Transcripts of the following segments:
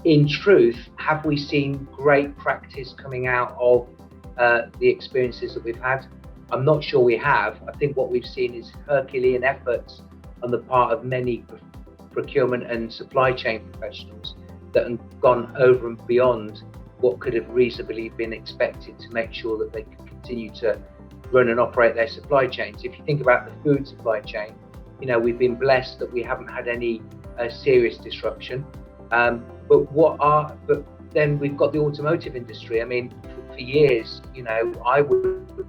In truth, have we seen great practice coming out of the experiences that we've had? I'm not sure we have. I think what we've seen is Herculean efforts on the part of many procurement and supply chain professionals that have gone over and beyond what could have reasonably been expected to make sure that they could continue to run and operate their supply chains. If you think about the food supply chain, we've been blessed that we haven't had any serious disruption. But then we've got the automotive industry. I mean, for years, I would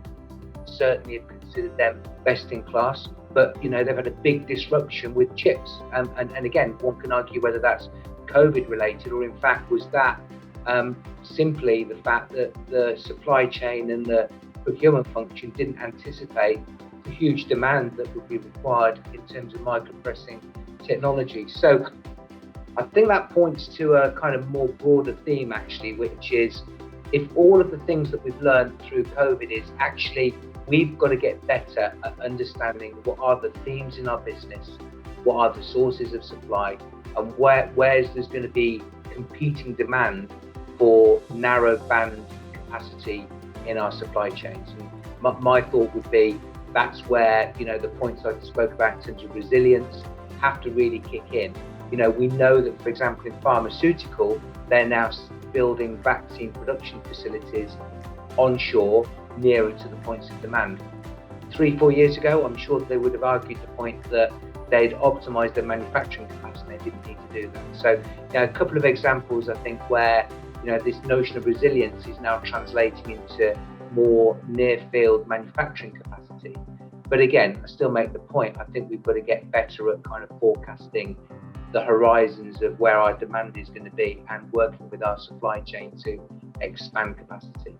certainly have considered them best in class, but they've had a big disruption with chips. And again, one can argue whether that's COVID related, or in fact was that simply the fact that the supply chain and the procurement function didn't anticipate the huge demand that would be required in terms of micropressing technology. So I think that points to a kind of more broader theme, actually, which is, if all of the things that we've learned through COVID is actually we've got to get better at understanding what are the themes in our business, what are the sources of supply, and where's there's going to be competing demand for narrow band capacity in our supply chains. And my thought would be that's where the points I spoke about in terms of resilience have to really kick in. We know that, for example, in pharmaceutical, they're now building vaccine production facilities onshore nearer to the points of demand. 3-4 years ago, I'm sure that they would have argued the point that they'd optimized their manufacturing capacity. They didn't need to do that. So, a couple of examples, I think, where this notion of resilience is now translating into more near-field manufacturing capacity. But again, I still make the point, I think we've got to get better at kind of forecasting the horizons of where our demand is going to be and working with our supply chain to expand capacity.